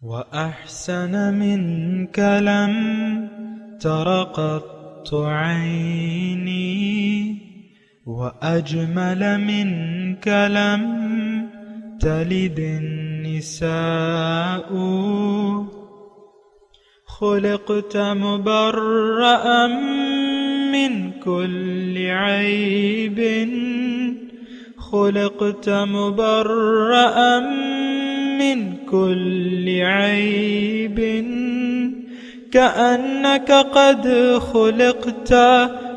وأحسن منك لم تر قط عيني وأجمل منك لم تلد النساء خلقت مبرأ من كل عيب خلقت مبرأ من كل عيب كأنك قد خلقت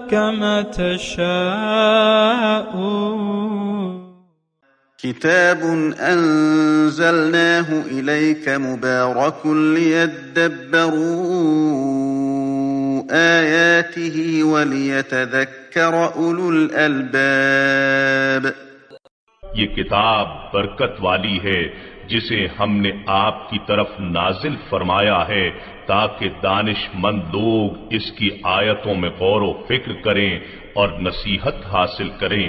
كما تشاء كتاب أنزلناه إليك مبارك ليدبروا آياته وليتذكر أولو الألباب یہ کتاب برکت والی ہے جسے ہم نے آپ کی طرف نازل فرمایا ہے تاکہ دانش مند لوگ اس کی آیتوں میں غور و فکر کریں اور نصیحت حاصل کریں۔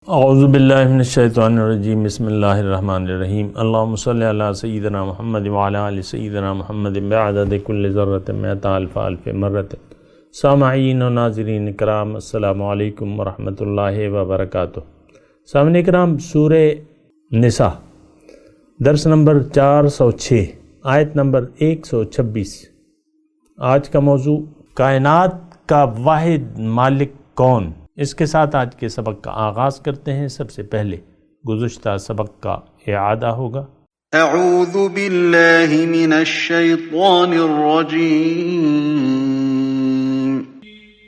اعوذ باللہ من الشیطان الرجیم، بسم اللہ الرحمن الرحیم۔ اللہم صلی علی سیدنا محمد وعلی آل سیدنا محمد بعدد کل ذرۃ مئۃ الف الف مرۃ۔ سامعین و ناظرین کرام، السلام علیکم ورحمۃ اللہ وبرکاتہ۔ سامعین کرام، سورہ نساء درس نمبر 406 آیت نمبر 126۔ آج کا موضوع کائنات کا واحد مالک کون؟ اس کے ساتھ آج کے سبق کا آغاز کرتے ہیں۔ سب سے پہلے گزشتہ سبق کا اعادہ ہوگا۔ اعوذ باللہ من الشیطان الرجیم،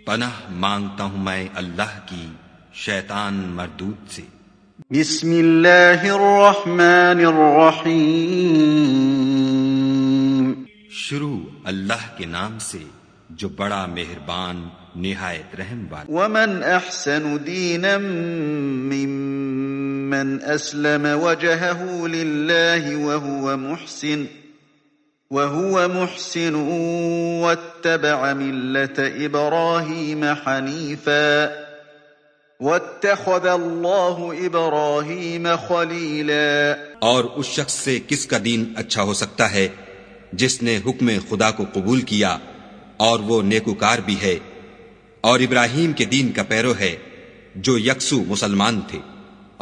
پناہ مانگتا ہوں میں اللہ کی شیطان مردود سے۔ بسم اللہ الرحمن الرحیم، شروع اللہ کے نام سے جو بڑا مہربان نہایت رحم والا۔ ومن احسن دینا ممن اسلم وجهه للہ وهو محسن واتبع ملة ابراہیم حنیفا واتخذ اللہ ابراہیم خلیلا۔ اور اس شخص سے کس کا دین اچھا ہو سکتا ہے جس نے حکم خدا کو قبول کیا اور وہ نیکوکار بھی ہے، اور ابراہیم کے دین کا پیرو ہے جو یکسو مسلمان تھے،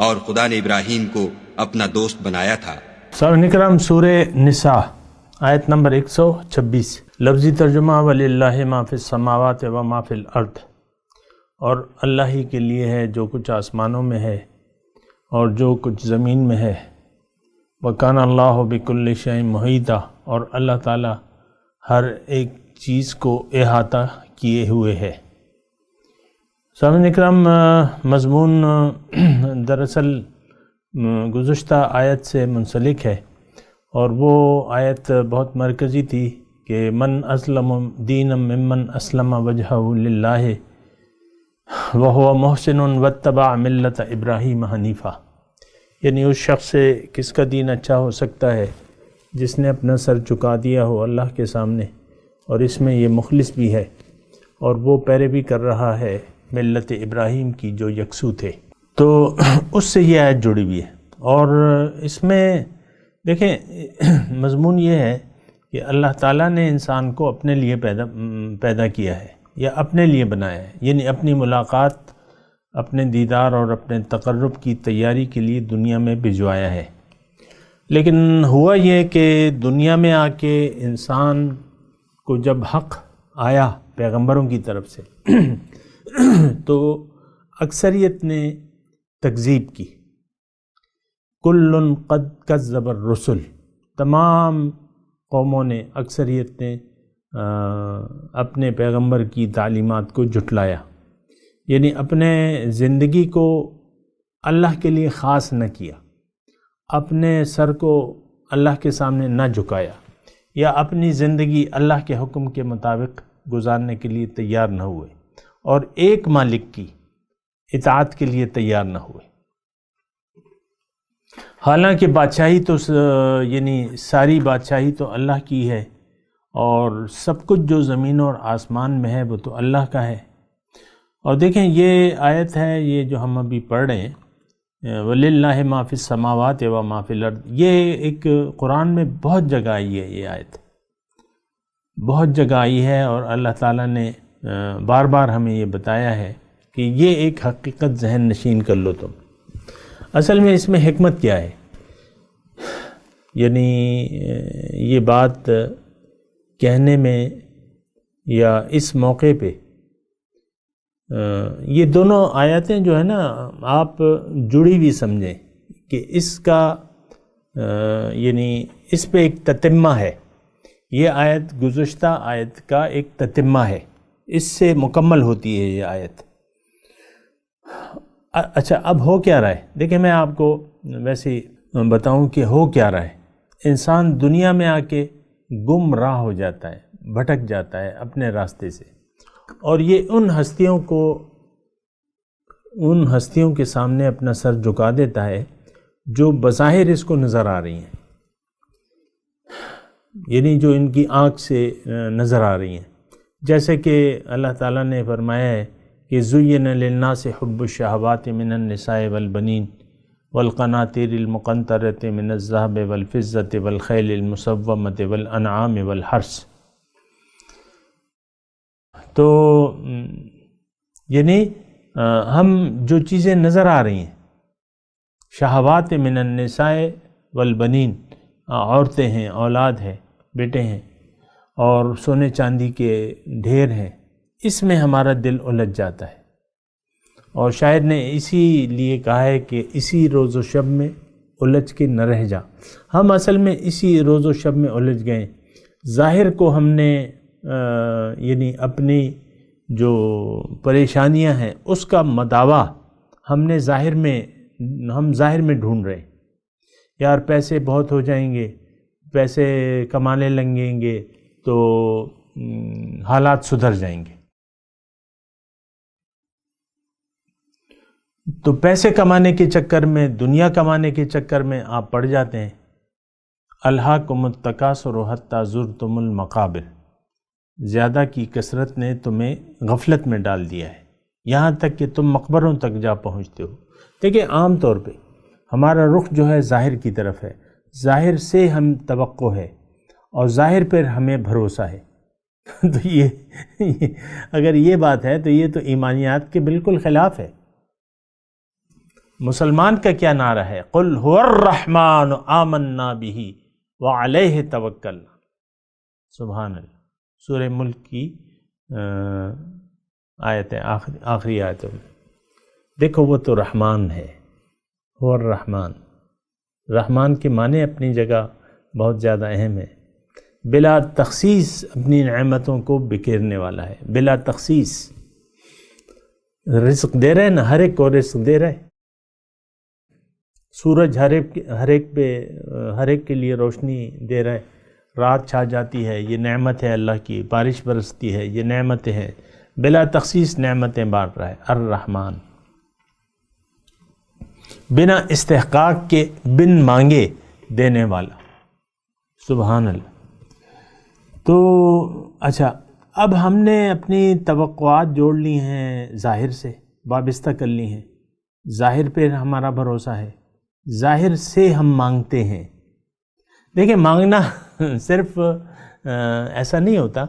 اور خدا نے ابراہیم کو اپنا دوست بنایا تھا۔ سامعین کرام، سورہ نساء آیت نمبر 126۔ لفظی ترجمہ وَلِلَّهِ مَا فِي السَّمَاوَاتِ وَمَا فِي الْأَرْضِ، اور اللہ ہی کے لیے ہے جو کچھ آسمانوں میں ہے اور جو کچھ زمین میں ہے۔ وَكَانَ اللَّهُ بِكُلِّ شَيْءٍ مُحِيطًا، اور اللہ تعالیٰ ہر ایک چیز کو احاطہ کیے ہوئے ہے۔ سامعین اکرام، مضمون دراصل گزشتہ آیت سے منسلک ہے، اور وہ آیت بہت مرکزی تھی کہ من اسلم دینا ممن اسلم وجہہ للہ وہو محسن واتبع ملت ابراہیم حنیفا، یعنی اس شخص سے کس کا دین اچھا ہو سکتا ہے جس نے اپنا سر چکا دیا ہو اللہ کے سامنے، اور اس میں یہ مخلص بھی ہے اور وہ پیروی کر رہا ہے ملت ابراہیم کی جو یکسو تھے۔ تو اس سے یہ آیت جڑی ہوئی ہے، اور اس میں دیکھیں مضمون یہ ہے کہ اللہ تعالیٰ نے انسان کو اپنے لیے پیدا کیا ہے یا اپنے لیے بنایا ہے، یعنی اپنی ملاقات، اپنے دیدار اور اپنے تقرب کی تیاری کے لیے دنیا میں بھجوایا ہے۔ لیکن ہوا یہ کہ دنیا میں آ کے انسان کو جب حق آیا پیغمبروں کی طرف سے تو اکثریت نے تکذیب کی۔ کل قد کذب الرسل، تمام قوموں نے، اکثریت نے اپنے پیغمبر کی تعلیمات کو جھٹلایا، یعنی اپنے زندگی کو اللہ کے لیے خاص نہ کیا، اپنے سر کو اللہ کے سامنے نہ جھکایا، یا اپنی زندگی اللہ کے حکم کے مطابق گزارنے کے لیے تیار نہ ہوئے، اور ایک مالک کی اطاعت کے لیے تیار نہ ہوئے۔ حالانکہ بادشاہی تو یعنی ساری بادشاہی تو اللہ کی ہے، اور سب کچھ جو زمین اور آسمان میں ہے وہ تو اللہ کا ہے۔ اور دیکھیں یہ آیت ہے، یہ جو ہم ابھی پڑھ رہے ہیں، وَلِلَّهِ مَا فِي السَّمَاوَاتِ وَمَا فِي الْأَرْضِ، یہ ایک قرآن میں بہت جگہ آئی ہے، یہ آیت بہت جگہ آئی ہے، اور اللہ تعالیٰ نے بار بار ہمیں یہ بتایا ہے کہ یہ ایک حقیقت ذہن نشین کر لو تم۔ اصل میں اس میں حکمت کیا ہے؟ یعنی یہ بات کہنے میں یا اس موقع پہ یہ دونوں آیتیں جو ہے نا آپ جڑی ہوئی سمجھیں کہ اس کا یعنی اس پہ ایک تتمہ ہے، یہ آیت گزشتہ آیت کا ایک تتمہ ہے، اس سے مکمل ہوتی ہے یہ آیت۔ اچھا اب ہو کیا رہا ہے؟ دیکھیں میں آپ کو ویسے بتاؤں کہ ہو کیا رہا ہے۔ انسان دنیا میں آ کے گمراہ ہو جاتا ہے، بھٹک جاتا ہے اپنے راستے سے، اور یہ ان ہستیوں کے سامنے اپنا سر جھکا دیتا ہے جو بظاہر اس کو نظر آ رہی ہیں، یعنی جو ان کی آنکھ سے نظر آ رہی ہیں۔ جیسے کہ اللہ تعالیٰ نے فرمایا ہے کہ زُيِّنَ لِلنَّاسِ حُبُّ الشَّهَوَاتِ مِنَ النِّسَاءِ وَالْبَنِينَ وَالْقَنَاطِيرِ الْمُقَنطَرَةِ مِنَ الذَّهَبِ وَالْفِضَّةِ وَالْخَيْلِ الْمُسَوَّمَةِ وَالْأَنْعَامِ وَالْحَرْثِ۔ تو یعنی ہم جو چیزیں نظر آ رہی ہیں، شہوات من النساء والبنین، عورتیں ہیں، اولاد ہے، بیٹے ہیں، اور سونے چاندی کے ڈھیر ہیں، اس میں ہمارا دل الجھ جاتا ہے۔ اور شاعر نے اسی لیے کہا ہے کہ اسی روز و شب میں الجھ کے نہ رہ جا۔ ہم اصل میں اسی روز و شب میں الجھ گئے، ظاہر کو ہم نے یعنی اپنی جو پریشانیاں ہیں اس کا مداوا ہم ظاہر میں ڈھونڈ رہے ہیں۔ یار پیسے بہت ہو جائیں گے، پیسے کمانے لگیں گے تو حالات سدھر جائیں گے۔ تو پیسے کمانے کے چکر میں، دنیا کمانے کے چکر میں آپ پڑ جاتے ہیں۔ الہاکم التکاثر حتی زرتم المقابر، زیادہ کی کثرت نے تمہیں غفلت میں ڈال دیا ہے، یہاں تک کہ تم مقبروں تک جا پہنچتے ہو۔ دیکھیں عام طور پہ ہمارا رخ جو ہے ظاہر کی طرف ہے، ظاہر سے ہم توقع ہے اور ظاہر پر ہمیں بھروسہ ہے۔ تو یہ اگر یہ بات ہے تو یہ تو ایمانیات کے بالکل خلاف ہے۔ مسلمان کا کیا نعرہ ہے؟ قل هو الرحمن آمنا به وعلیہ توکلنا۔ سبحان اللہ، سورہ ملک کی آیت ہے، آخری آیت ہے۔ دیکھو وہ تو رحمان ہے، هو الرحمن۔ رحمان کے معنی اپنی جگہ بہت زیادہ اہم ہے۔ بلا تخصیص اپنی نعمتوں کو بکھیرنے والا ہے، بلا تخصیص رزق دے رہے نا، ہر ایک کو رزق دے رہے۔ سورج ہر ایک کے لیے روشنی دے رہا ہے، رات چھا جاتی ہے، یہ نعمت ہے اللہ کی، بارش برستی ہے، یہ نعمتیں ہیں، بلا تخصیص نعمتیں بانٹ رہا ہے۔ الرحمن، بنا استحقاق کے، بن مانگے دینے والا، سبحان اللہ۔ تو اچھا اب ہم نے اپنی توقعات جوڑ لی ہیں، ظاہر سے وابستہ کر لی ہیں، ظاہر پہ ہمارا بھروسہ ہے، ظاہر سے ہم مانگتے ہیں۔ دیکھیں مانگنا صرف ایسا نہیں ہوتا،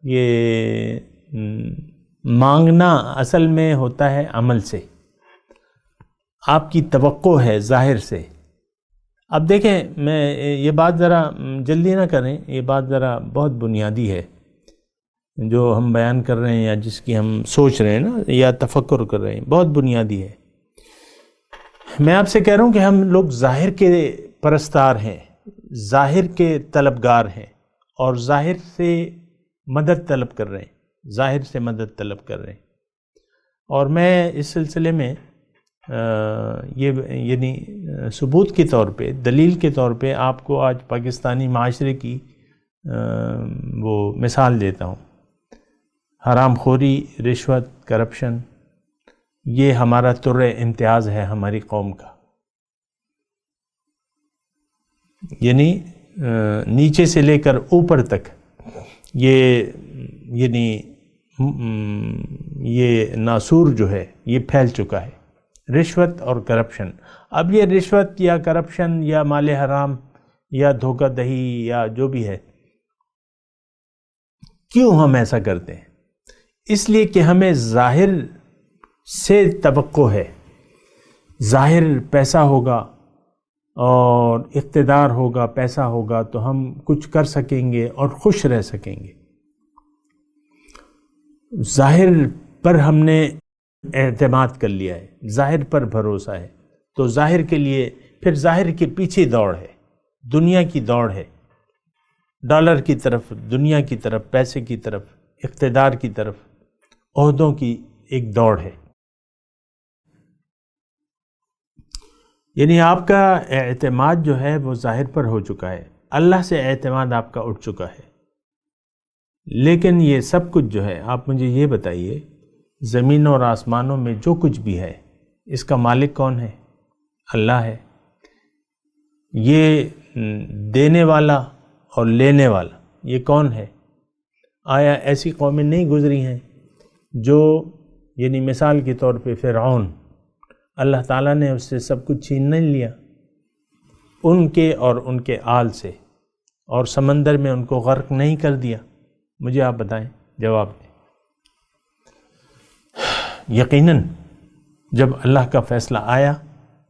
یہ مانگنا اصل میں ہوتا ہے عمل سے، آپ کی توقع ہے ظاہر سے۔ اب دیکھیں میں یہ بات ذرا جلدی نہ کریں، یہ بات ذرا بہت بنیادی ہے جو ہم بیان کر رہے ہیں یا جس کی ہم سوچ رہے ہیں نا یا تفکر کر رہے ہیں، بہت بنیادی ہے۔ میں آپ سے کہہ رہا ہوں کہ ہم لوگ ظاہر کے پرستار ہیں، ظاہر کے طلبگار ہیں، اور ظاہر سے مدد طلب کر رہے ہیں، ظاہر سے مدد طلب کر رہے ہیں۔ اور میں اس سلسلے میں یہ یعنی ثبوت کے طور پہ، دلیل کے طور پہ آپ کو آج پاکستانی معاشرے کی وہ مثال دیتا ہوں۔ حرام خوری، رشوت، کرپشن، یہ ہمارا طر امتیاز ہے ہماری قوم کا۔ یعنی نیچے سے لے کر اوپر تک یہ یعنی یہ ناسور جو ہے یہ پھیل چکا ہے، رشوت اور کرپشن. اب یہ رشوت یا کرپشن یا مال حرام یا دھوکہ دہی یا جو بھی ہے، کیوں ہم ایسا کرتے ہیں؟ اس لیے کہ ہمیں ظاہر سے توقع ہے، ظاہر پیسہ ہوگا اور اقتدار ہوگا، پیسہ ہوگا تو ہم کچھ کر سکیں گے اور خوش رہ سکیں گے. ظاہر پر ہم نے اعتماد کر لیا ہے، ظاہر پر بھروسہ ہے، تو ظاہر کے لیے پھر ظاہر کے پیچھے دوڑ ہے، دنیا کی دوڑ ہے، ڈالر کی طرف، دنیا کی طرف، پیسے کی طرف، اقتدار کی طرف، عہدوں کی ایک دوڑ ہے. یعنی آپ کا اعتماد جو ہے وہ ظاہر پر ہو چکا ہے، اللہ سے اعتماد آپ کا اٹھ چکا ہے. لیکن یہ سب کچھ جو ہے، آپ مجھے یہ بتائیے، زمین اور آسمانوں میں جو کچھ بھی ہے اس کا مالک کون ہے؟ اللہ ہے. یہ دینے والا اور لینے والا یہ کون ہے؟ آیا ایسی قومیں نہیں گزری ہیں جو، یعنی مثال کے طور پہ فرعون، اللہ تعالیٰ نے اس سے سب کچھ چھین نہیں لیا، ان کے اور ان کے آل سے، اور سمندر میں ان کو غرق نہیں کر دیا؟ مجھے آپ بتائیں، جواب دیں. یقیناً جب اللہ کا فیصلہ آیا،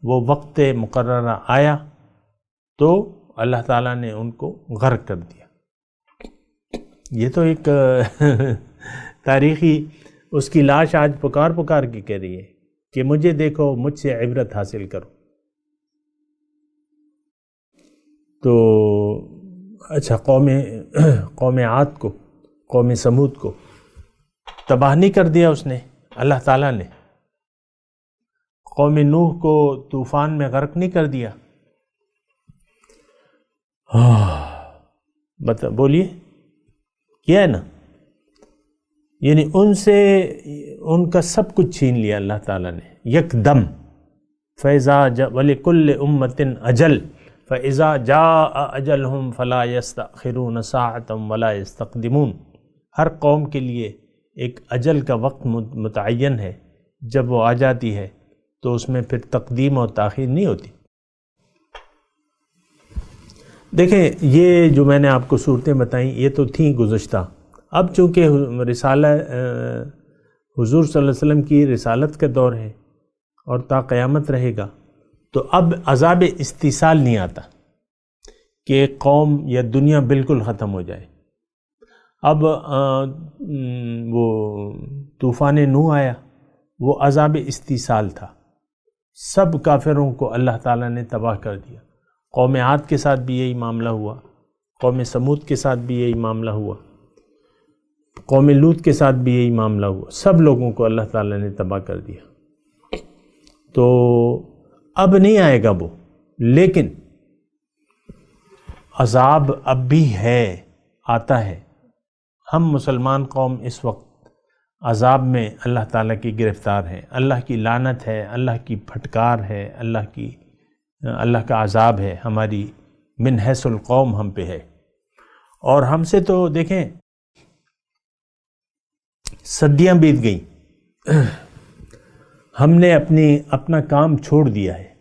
وہ وقت مقررہ آیا، تو اللہ تعالیٰ نے ان کو غرق کر دیا. یہ تو ایک تاریخی، اس کی لاش آج پکار پکار کے کہہ رہی ہے کہ مجھے دیکھو، مجھ سے عبرت حاصل کرو. تو اچھا، قوم عاد کو، قوم سمود کو تباہ نہیں کر دیا اس نے، اللہ تعالیٰ نے؟ قوم نوح کو طوفان میں غرق نہیں کر دیا؟ بولیے، کیا ہے نا؟ یعنی ان سے ان کا سب کچھ چھین لیا اللہ تعالیٰ نے یک دم. فَإِذَا وَلِكُلِّ أُمَّةٍ أَجَلٌ فَإِذَا جَاءَ أَجَلُهُمْ فَلَا يَسْتَأْخِرُونَ سَاعَةً وَلَا يَسْتَقْدِمُونَ. ہر قوم کے لیے ایک اجل کا وقت متعین ہے، جب وہ آ جاتی ہے تو اس میں پھر تقدیم اور تاخیر نہیں ہوتی. دیکھیں، یہ جو میں نے آپ کو صورتیں بتائیں یہ تو تھیں گزشتہ. اب چونکہ رسالہ حضور صلی اللہ علیہ وسلم کی رسالت کا دور ہے اور تا قیامت رہے گا، تو اب عذاب استیصال نہیں آتا کہ قوم یا دنیا بالکل ختم ہو جائے. اب وہ طوفان نوح آیا، وہ عذاب استیصال تھا، سب کافروں کو اللہ تعالیٰ نے تباہ کر دیا. قوم عاد کے ساتھ بھی یہی معاملہ ہوا، قوم سمود کے ساتھ بھی یہی معاملہ ہوا، قوم لوط کے ساتھ بھی یہی معاملہ ہوا. سب لوگوں کو اللہ تعالیٰ نے تباہ کر دیا. تو اب نہیں آئے گا وہ، لیکن عذاب اب بھی ہے، آتا ہے. ہم مسلمان قوم اس وقت عذاب میں اللہ تعالیٰ کی گرفتار ہے، اللہ کی لعنت ہے، اللہ کی پھٹکار ہے، اللہ کا عذاب ہے ہماری من حیث القوم ہم پہ ہے. اور ہم سے تو دیکھیں صدیاں بیت گئیں، ہم نے اپنا کام چھوڑ دیا ہے.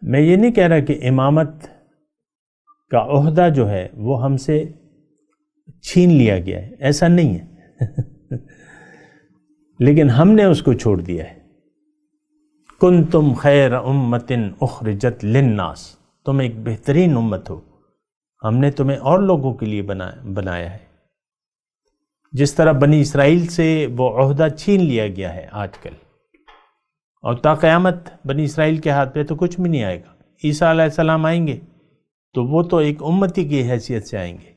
میں یہ نہیں کہہ رہا کہ امامت کا عہدہ جو ہے وہ ہم سے چھین لیا گیا ہے، ایسا نہیں ہے، لیکن ہم نے اس کو چھوڑ دیا ہے. کنتم خیر امت اخرجت للناس، تم ایک بہترین امت ہو، ہم نے تمہیں اور لوگوں کے لیے بنایا ہے. جس طرح بنی اسرائیل سے وہ عہدہ چھین لیا گیا ہے آج کل، اور تا قیامت بنی اسرائیل کے ہاتھ پہ تو کچھ بھی نہیں آئے گا. عیسیٰ علیہ السلام آئیں گے تو وہ تو ایک امتی کی حیثیت سے آئیں گے،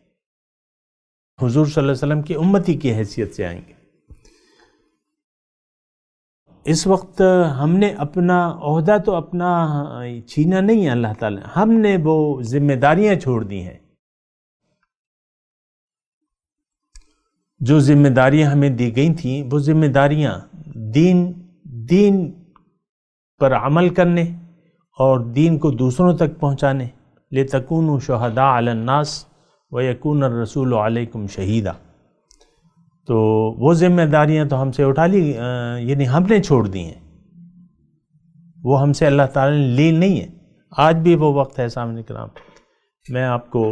حضور صلی اللہ علیہ وسلم کی امتی کی حیثیت سے آئیں گے. اس وقت ہم نے اپنا عہدہ تو اپنا چھینا نہیں ہے اللہ تعالیٰ، ہم نے وہ ذمہ داریاں چھوڑ دی ہیں. جو ذمہ داریاں ہمیں دی گئی تھیں، وہ ذمہ داریاں دین پر عمل کرنے اور دین کو دوسروں تک پہنچانے، لِتَكُونُوا شُهَدَاءَ عَلَى النَّاسِ وَيَكُونَ الرَّسُولُ عَلَيْكُمْ شَهِيدًا. تو وہ ذمہ داریاں تو ہم سے اٹھا لی، یعنی ہم نے چھوڑ دی ہیں، وہ ہم سے اللہ تعالیٰ نے لی نہیں ہے۔ آج بھی وہ وقت ہے سامنے کرام، میں آپ کو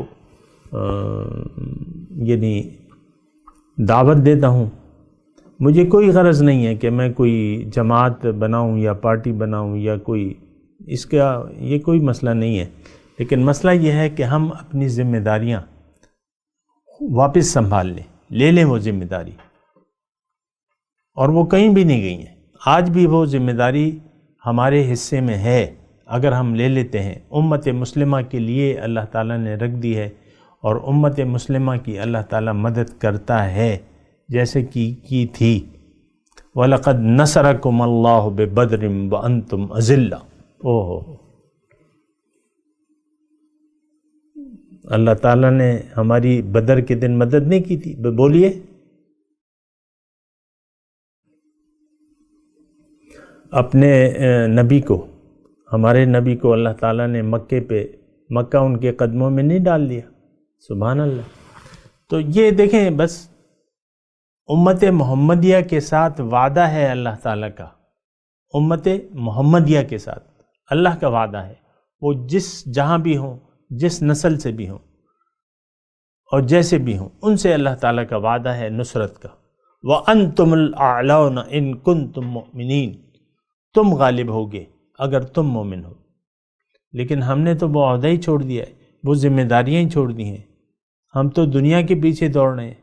یعنی دعوت دیتا ہوں، مجھے کوئی غرض نہیں ہے کہ میں کوئی جماعت بناؤں یا پارٹی بناؤں یا کوئی، اس کا یہ کوئی مسئلہ نہیں ہے، لیکن مسئلہ یہ ہے کہ ہم اپنی ذمہ داریاں واپس سنبھال لیں، لیں وہ ذمہ داری، اور وہ کہیں بھی نہیں گئی ہیں۔ آج بھی وہ ذمہ داری ہمارے حصے میں ہے، اگر ہم لے لیتے ہیں۔ امت مسلمہ کے لیے اللہ تعالیٰ نے رکھ دی ہے، اور امت مسلمہ کی اللہ تعالیٰ مدد کرتا ہے جیسے کی تھی۔ وَلَقَدْ نَصَرَكُمُ اللَّهُ بِبَدْرٍ وَأَنْتُمْ أَذِلَّةٌ۔ اللہ تعالیٰ نے ہماری بدر کے دن مدد نہیں کی تھی، بولیے۔ اپنے نبی کو، ہمارے نبی کو اللہ تعالیٰ نے مکہ ان کے قدموں میں نہیں ڈال دیا، سبحان اللہ۔ تو یہ دیکھیں، بس امت محمدیہ کے ساتھ وعدہ ہے اللہ تعالیٰ کا، امت محمدیہ کے ساتھ اللہ کا وعدہ ہے، وہ جہاں بھی ہوں، جس نسل سے بھی ہوں اور جیسے بھی ہوں، ان سے اللہ تعالیٰ کا وعدہ ہے نصرت کا۔ وَأَنْتُمُ الْأَعْلَوْنَ إِن كُنتُم مُؤْمِنِينَ، تم غالب ہوگے اگر تم مومن ہو۔ لیکن ہم نے تو وہ عہدہ ہی چھوڑ دیا ہے، وہ ذمہ داریاں ہی چھوڑ دی ہیں، ہم تو دنیا کے پیچھے دوڑ رہے ہیں،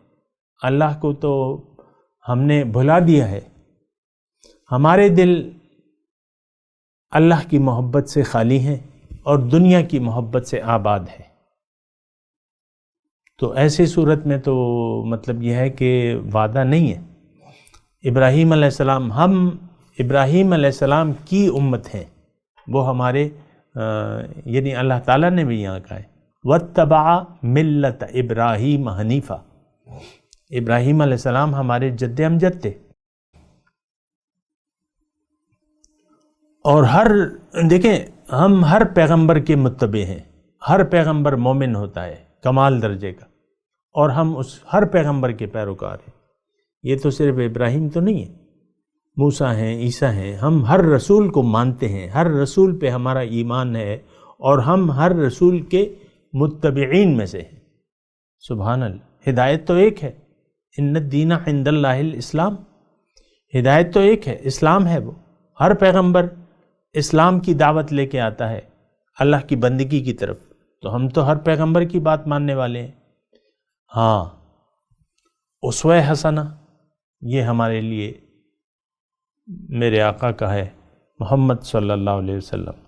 اللہ کو تو ہم نے بھلا دیا ہے۔ ہمارے دل اللہ کی محبت سے خالی ہیں اور دنیا کی محبت سے آباد ہے۔ تو ایسی صورت میں تو مطلب یہ ہے کہ وعدہ نہیں ہے۔ ابراہیم علیہ السلام، ہم ابراہیم علیہ السلام کی امت ہیں، وہ ہمارے یعنی اللہ تعالیٰ نے بھی یہاں کہا ہے وَاتَّبَعَ مِلَّةَ إِبْرَاهِيمَ حَنِيفًا، ابراہیم علیہ السلام ہمارے جد امجد تھے۔ اور دیکھیں، ہم ہر پیغمبر کے متبع ہیں، ہر پیغمبر مومن ہوتا ہے کمال درجے کا، اور ہم اس ہر پیغمبر کے پیروکار ہیں۔ یہ تو صرف ابراہیم تو نہیں ہے، موسیٰ ہیں، عیسیٰ ہیں، ہم ہر رسول کو مانتے ہیں، ہر رسول پہ ہمارا ایمان ہے، اور ہم ہر رسول کے متبعین میں سے ہیں۔ سبحان اللہ، ہدایت تو ایک ہے، ان الدین عند اللہ الاسلام، ہدایت تو ایک ہے، اسلام ہے۔ وہ ہر پیغمبر اسلام کی دعوت لے کے آتا ہے اللہ کی بندگی کی طرف، تو ہم تو ہر پیغمبر کی بات ماننے والے ہیں۔ ہاں، اسوہ حسنہ یہ ہمارے لیے میرے آقا کا ہے، محمد صلی اللہ علیہ وسلم،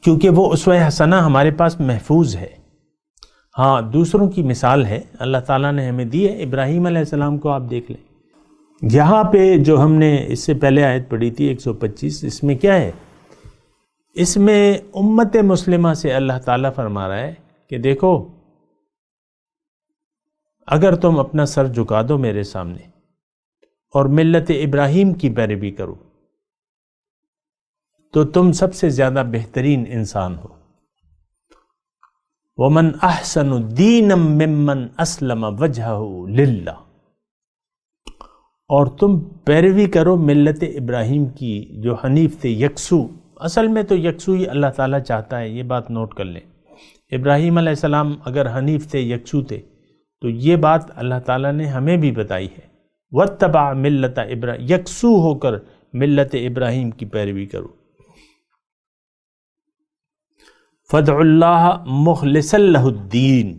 کیونکہ وہ اسوہ حسنہ ہمارے پاس محفوظ ہے۔ ہاں، دوسروں کی مثال ہے، اللہ تعالیٰ نے ہمیں دی ہے۔ ابراہیم علیہ السلام کو آپ دیکھ لیں، یہاں پہ جو ہم نے اس سے پہلے آیت پڑھی تھی 125، اس میں کیا ہے؟ اس میں امت مسلمہ سے اللہ تعالیٰ فرما رہا ہے کہ دیکھو، اگر تم اپنا سر جھکا دو میرے سامنے اور ملت ابراہیم کی پیروی کرو تو تم سب سے زیادہ بہترین انسان ہو۔ وَمَنْ أَحْسَنُ دِينًا مِّمَّنْ أَسْلَمَ وَجْهَهُ لِلَّهِ، اور تم پیروی کرو ملت ابراہیم کی جو حنیف تھے، یکسو۔ اصل میں تو یکسو ہی اللہ تعالیٰ چاہتا ہے، یہ بات نوٹ کر لیں۔ ابراہیم علیہ السلام اگر حنیف تھے، یکسو تھے، تو یہ بات اللہ تعالیٰ نے ہمیں بھی بتائی ہے، وَاتَّبَعَ مِلَّةَ إِبْرَاهِيمَ، یکسو ہو کر ملت ابراہیم کی پیروی کرو۔ فَادْعُوا اللَّهَ مُخْلِصًا لَهُ الدِّينَ،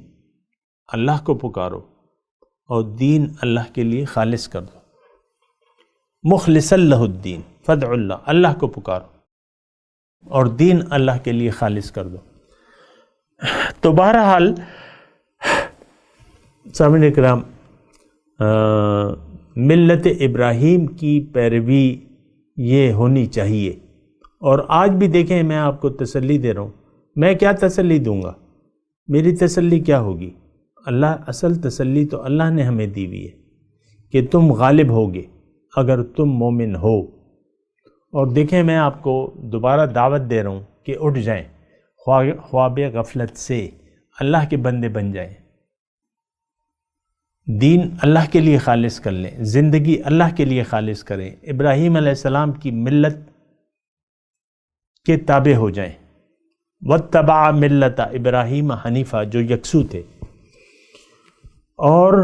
اللہ کو پکارو اور دین اللہ کے لیے خالص کر دو۔ مخلصًا لَهُ الدِّينَ، فَادْعُوا اللَّهَ، اللہ کو پکارو اور دین اللہ کے لیے خالص کر دو۔ تو بہرحال سامعین کرام، ملت ابراہیم کی پیروی یہ ہونی چاہیے۔ اور آج بھی دیکھیں، میں آپ کو تسلی دے رہا ہوں، میں کیا تسلی دوں گا؟ میری تسلی کیا ہوگی؟ اصل تسلی تو اللہ نے ہمیں دی ہوئی ہے کہ تم غالب ہوگے اگر تم مومن ہو۔ اور دیکھیں، میں آپ کو دوبارہ دعوت دے رہا ہوں کہ اٹھ جائیں، خواب غفلت سے اللہ کے بندے بن جائیں۔ دین اللہ کے لیے خالص کر لیں، زندگی اللہ کے لیے خالص کریں، ابراہیم علیہ السلام کی ملت کے تابع ہو جائیں۔ وَاتَّبَعَ مِلَّةَ ابراہیم حنیفہ، جو یکسو تھے۔ اور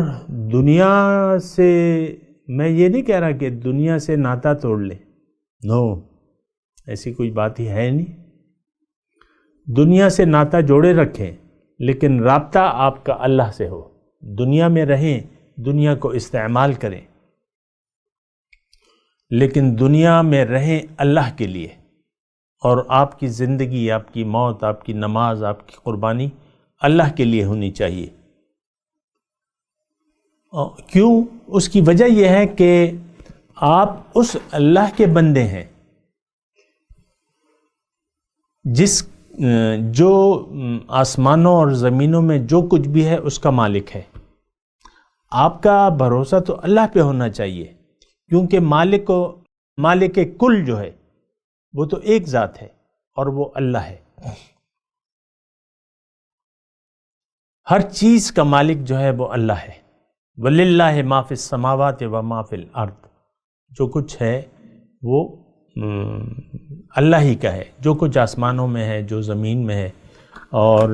دنیا سے میں یہ نہیں کہہ رہا کہ دنیا سے ناتا توڑ لیں، نو، ایسی کوئی بات ہی ہے نہیں۔ دنیا سے ناتا جوڑے رکھیں، لیکن رابطہ آپ کا اللہ سے ہو۔ دنیا میں رہیں، دنیا کو استعمال کریں، لیکن دنیا میں رہیں اللہ کے لیے، اور آپ کی زندگی، آپ کی موت، آپ کی نماز، آپ کی قربانی اللہ کے لیے ہونی چاہیے۔ کیوں؟ اس کی وجہ یہ ہے کہ آپ اس اللہ کے بندے ہیں جو آسمانوں اور زمینوں میں جو کچھ بھی ہے اس کا مالک ہے۔ آپ کا بھروسہ تو اللہ پہ ہونا چاہیے، کیونکہ مالک کل جو ہے وہ تو ایک ذات ہے، اور وہ اللہ ہے۔ ہر چیز کا مالک جو ہے وہ اللہ ہے۔ وَلِلَّهِ مَا فِي السَّمَاوَاتِ وَمَا فِي الْأَرْضِ، جو کچھ ہے وہ اللہ ہی کا ہے، جو کچھ آسمانوں میں ہے، جو زمین میں ہے، اور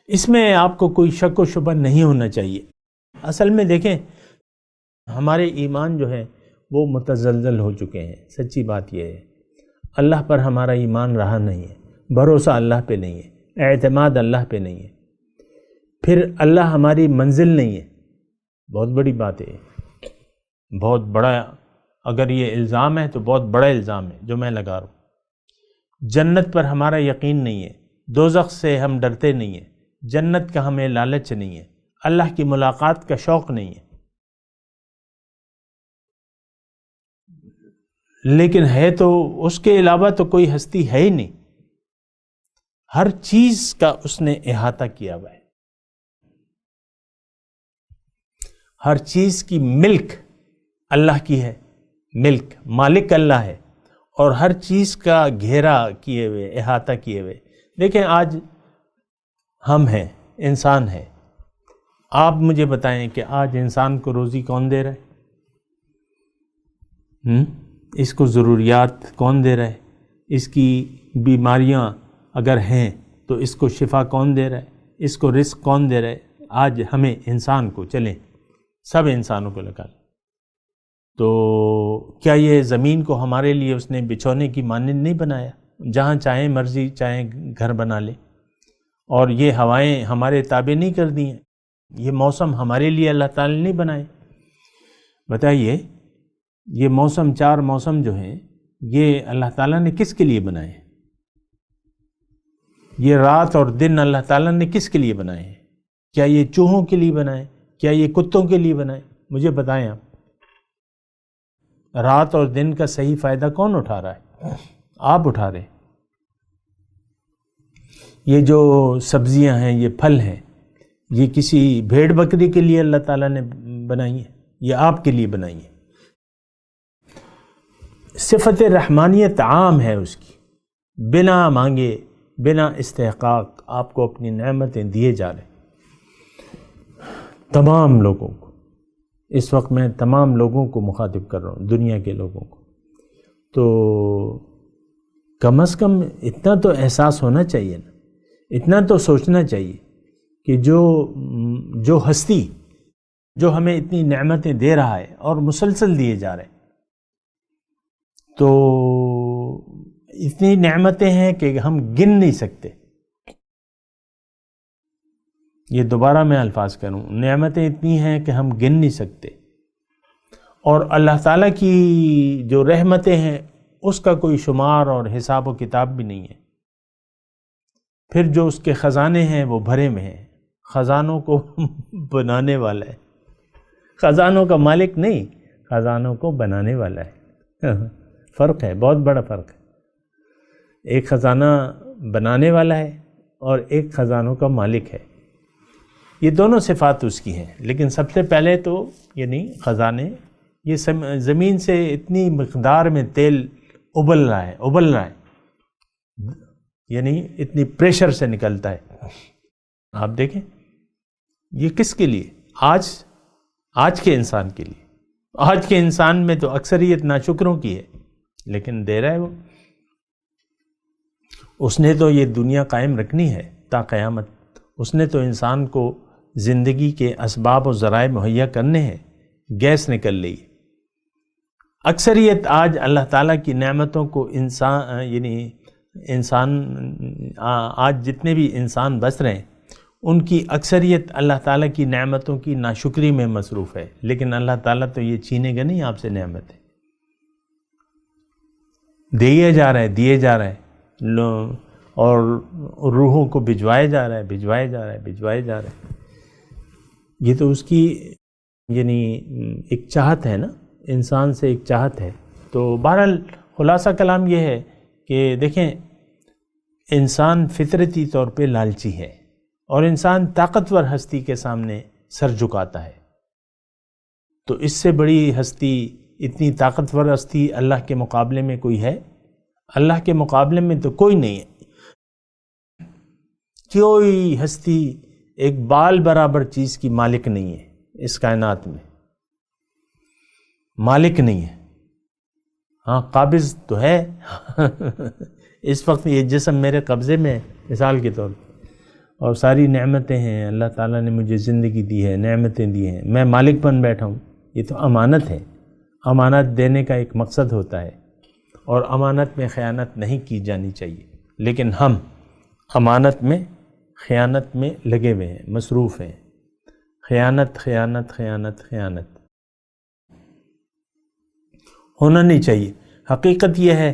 اس میں آپ کو کوئی شک و شبہ نہیں ہونا چاہیے۔ اصل میں دیکھیں، ہمارے ایمان جو ہے وہ متزلزل ہو چکے ہیں۔ سچی بات یہ ہے، اللہ پر ہمارا ایمان رہا نہیں ہے، بھروسہ اللہ پہ نہیں ہے، اعتماد اللہ پہ نہیں ہے، پھر اللہ ہماری منزل نہیں ہے۔ بہت بڑی بات ہے، بہت بڑا، اگر یہ الزام ہے تو بہت بڑا الزام ہے جو میں لگا رہا ہوں۔ جنت پر ہمارا یقین نہیں ہے، دوزخ سے ہم ڈرتے نہیں ہیں، جنت کا ہمیں لالچ نہیں ہے، اللہ کی ملاقات کا شوق نہیں ہے، لیکن ہے تو اس کے علاوہ تو کوئی ہستی ہے ہی نہیں۔ ہر چیز کا اس نے احاطہ کیا ہوا ہے، ہر چیز کی ملک اللہ کی ہے، ملک مالک اللہ ہے، اور ہر چیز کا گھیرا کیے ہوئے، احاطہ کیے ہوئے۔ دیکھیں، آج ہم ہیں، انسان ہیں، آپ مجھے بتائیں کہ آج انسان کو روزی کون دے رہا ہے؟ اس کو ضروریات کون دے رہا ہے؟ اس کی بیماریاں اگر ہیں تو اس کو شفا کون دے رہا ہے؟ اس کو رزق کون دے رہا ہے؟ آج ہمیں انسان کو، چلیں سب انسانوں کو لگا لیں، تو کیا یہ زمین کو ہمارے لیے اس نے بچھونے کی مانند نہیں بنایا؟ جہاں چاہیں مرضی چاہیں گھر بنا لے، اور یہ ہوائیں ہمارے تابع نہیں کر دی ہیں، یہ موسم ہمارے لیے اللہ تعالی نے نہیں بنائے۔ بتائیے، یہ موسم، 4 موسم جو ہیں، یہ اللہ تعالیٰ نے کس کے لیے بنائے ہیں؟ یہ رات اور دن اللہ تعالیٰ نے کس کے لیے بنائے ہیں؟ کیا یہ چوہوں کے لیے بنائے؟ کیا یہ کتوں کے لیے بنائے؟ مجھے بتائیں آپ، رات اور دن کا صحیح فائدہ کون اٹھا رہا ہے؟ آپ اٹھا رہے ہیں۔ یہ جو سبزیاں ہیں، یہ پھل ہیں، یہ کسی بھیڑ بکری کے لیے اللہ تعالیٰ نے بنائی ہیں؟ یہ آپ کے لیے بنائی ہیں۔ صفت رحمانیت عام ہے اس کی، بنا مانگے، بنا استحقاق آپ کو اپنی نعمتیں دیے جا رہے ہیں، تمام لوگوں کو۔ اس وقت میں تمام لوگوں کو مخاطب کر رہا ہوں، دنیا کے لوگوں کو۔ تو کم از کم اتنا تو احساس ہونا چاہیے نا، اتنا تو سوچنا چاہیے کہ جو ہستی جو ہمیں اتنی نعمتیں دے رہا ہے اور مسلسل دیے جا رہے ہیں، تو اتنی نعمتیں ہیں کہ ہم گن نہیں سکتے۔ یہ دوبارہ میں الفاظ کروں، نعمتیں اتنی ہیں کہ ہم گن نہیں سکتے، اور اللہ تعالیٰ کی جو رحمتیں ہیں اس کا کوئی شمار اور حساب و کتاب بھی نہیں ہے۔ پھر جو اس کے خزانے ہیں وہ بھرے ہوئے ہیں، خزانوں کو بنانے والا ہے، خزانوں کا مالک نہیں، خزانوں کو بنانے والا ہے۔ فرق ہے، بہت بڑا فرق ہے۔ ایک خزانہ بنانے والا ہے اور ایک خزانوں کا مالک ہے۔ یہ دونوں صفات اس کی ہیں، لیکن سب سے پہلے تو یعنی خزانے، یہ زمین سے اتنی مقدار میں تیل ابل رہا ہے، یعنی اتنی پریشر سے نکلتا ہے۔ آپ دیکھیں، یہ کس کے لیے؟ آج کے انسان کے لیے. آج کے انسان میں تو اکثریت ناشکروں کی ہے، لیکن دے رہا ہے وہ. اس نے تو یہ دنیا قائم رکھنی ہے تا قیامت. اس نے تو انسان کو زندگی کے اسباب و ذرائع مہیا کرنے ہیں. گیس نکل لی. اکثریت آج اللہ تعالیٰ کی نعمتوں کو انسان آج جتنے بھی انسان بس رہے ہیں ان کی اکثریت اللہ تعالیٰ کی نعمتوں کی ناشکری میں مصروف ہے. لیکن اللہ تعالیٰ تو یہ چھینے گا نہیں آپ سے نعمتیں. دیے جا رہا ہے اور روحوں کو بھجوائے جا رہا ہے. یہ تو اس کی ایک چاہت ہے نا، انسان سے ایک چاہت ہے. تو بہرحال خلاصہ کلام یہ ہے کہ دیکھیں، انسان فطرتی طور پہ لالچی ہے اور انسان طاقتور ہستی کے سامنے سر جھکاتا ہے. تو اس سے بڑی ہستی، اتنی طاقتور ہستی اللہ کے مقابلے میں کوئی ہے؟ اللہ کے مقابلے میں تو کوئی نہیں ہے. کوئی ہستی ایک بال برابر چیز کی مالک نہیں ہے اس کائنات میں. مالک نہیں ہے. ہاں قابض تو ہے. اس وقت یہ جسم میرے قبضے میں ہے مثال کے طور پر، اور ساری نعمتیں ہیں، اللہ تعالیٰ نے مجھے زندگی دی ہے، نعمتیں دی ہیں، میں مالک بن بیٹھا ہوں. یہ تو امانت ہے. امانت دینے کا ایک مقصد ہوتا ہے اور امانت میں خیانت نہیں کی جانی چاہیے. لیکن ہم امانت میں خیانت میں لگے ہوئے ہیں، مصروف ہیں. خیانت ہونا نہیں چاہیے. حقیقت یہ ہے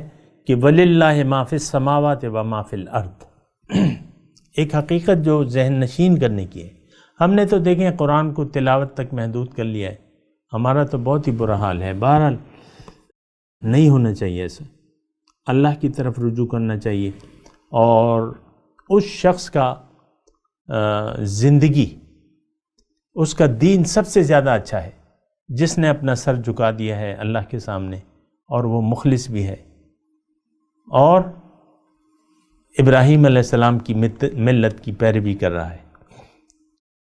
کہ وَلِلَّهِ مَا فِي السَّمَاوَاتِ وَمَا فِي الْأَرْضِ. ایک حقیقت جو ذہن نشین کرنے کی ہے. ہم نے تو دیکھیں قرآن کو تلاوت تک محدود کر لیا ہے. ہمارا تو بہت ہی برا حال ہے. بہرحال نہیں ہونا چاہیے ایسا. اللہ کی طرف رجوع کرنا چاہیے، اور اس شخص کا زندگی، اس کا دین سب سے زیادہ اچھا ہے جس نے اپنا سر جھکا دیا ہے اللہ کے سامنے، اور وہ مخلص بھی ہے اور ابراہیم علیہ السلام کی ملت کی پیروی کر رہا ہے.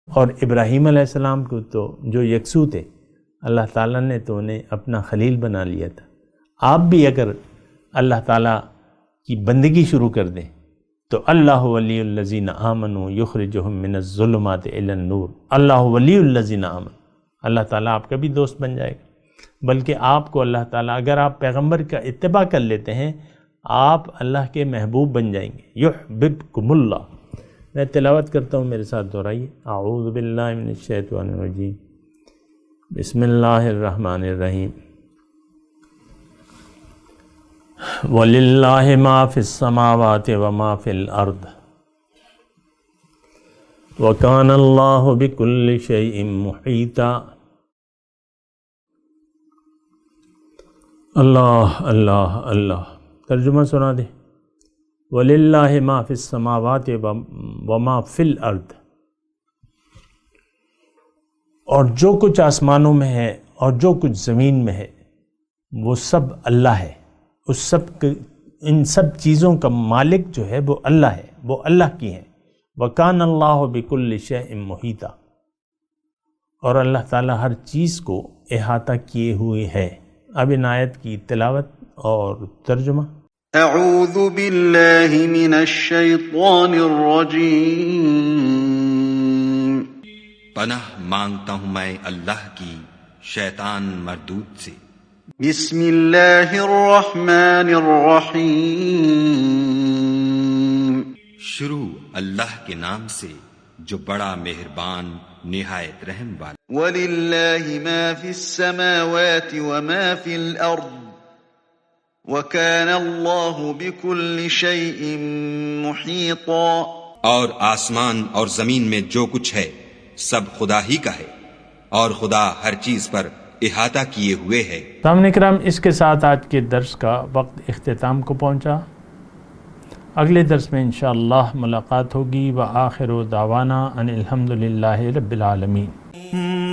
اور ابراہیم علیہ السلام کو تو جو یکسو تھے، اللہ تعالیٰ نے تو انہیں اپنا خلیل بنا لیا تھا. آپ بھی اگر اللہ تعالیٰ کی بندگی شروع کر دیں تو اللہ ولی الذین آمنوا یخرجہم من الظلمات الی النور. اللہ ولی الذین آمنوا. اللہ تعالیٰ آپ کا بھی دوست بن جائے گا، بلکہ آپ کو اللہ تعالیٰ، اگر آپ پیغمبر کا اتباع کر لیتے ہیں، آپ اللہ کے محبوب بن جائیں گے. یحببکم اللہ. میں تلاوت کرتا ہوں، میرے ساتھ دہرائیے. اعوذ باللہ من الشیطان الرجیم. بسم اللہ الرحمن الرحیم. وَلِلَّهِ مَا فِي السَّمَاوَاتِ وَمَا فِي الْأَرْضِ وَكَانَ اللَّهُ بِكُلِّ شَيْءٍ مُحِيطًا. اللہ اللہ اللہ. ترجمہ سنا دے. وَلِلَّهِ مَا فِي السَّمَاوَاتِ وَمَا فِي الْأَرْضِ. اور جو کچھ آسمانوں میں ہے اور جو کچھ زمین میں ہے وہ سب اللہ ہے. ان سب چیزوں کا مالک جو ہے وہ اللہ ہے، وہ اللہ کی ہیں. وَكَانَ اللَّهُ بِكُلِّ شَيْءٍ مُحِيطًا. اور اللہ تعالیٰ ہر چیز کو احاطہ کیے ہوئے ہے. اب ان آیت کی تلاوت اور ترجمہ. اعوذ باللہ من الشیطان الرجیم. پناہ مانگتا ہوں میں اللہ کی شیطان مردود سے. بسم اللہ الرحمن الرحیم. شروع اللہ کے نام سے جو بڑا مہربان نہایت رحم والا. وَلِلَّهِ مَا فِي السَّمَاوَاتِ وَمَا فِي الْأَرْضِ وَكَانَ اللَّهُ بِكُلِّ شَيْءٍ مُحِيطًا. اور آسمان اور زمین میں جو کچھ ہے سب خدا ہی کا ہے، اور خدا ہر چیز پر احاطہ کیے ہوئے ہے. سامعین کرام، اس کے ساتھ آج کے درس کا وقت اختتام کو پہنچا. اگلے درس میں انشاءاللہ ملاقات ہوگی. وآخر دعوانا ان الحمدللہ رب العالمین.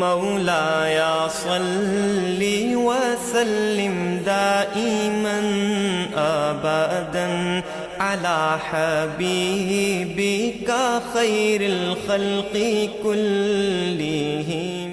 مولایا صلی وسلم دائما ابدا على حبيبك خير الخلق كلهم.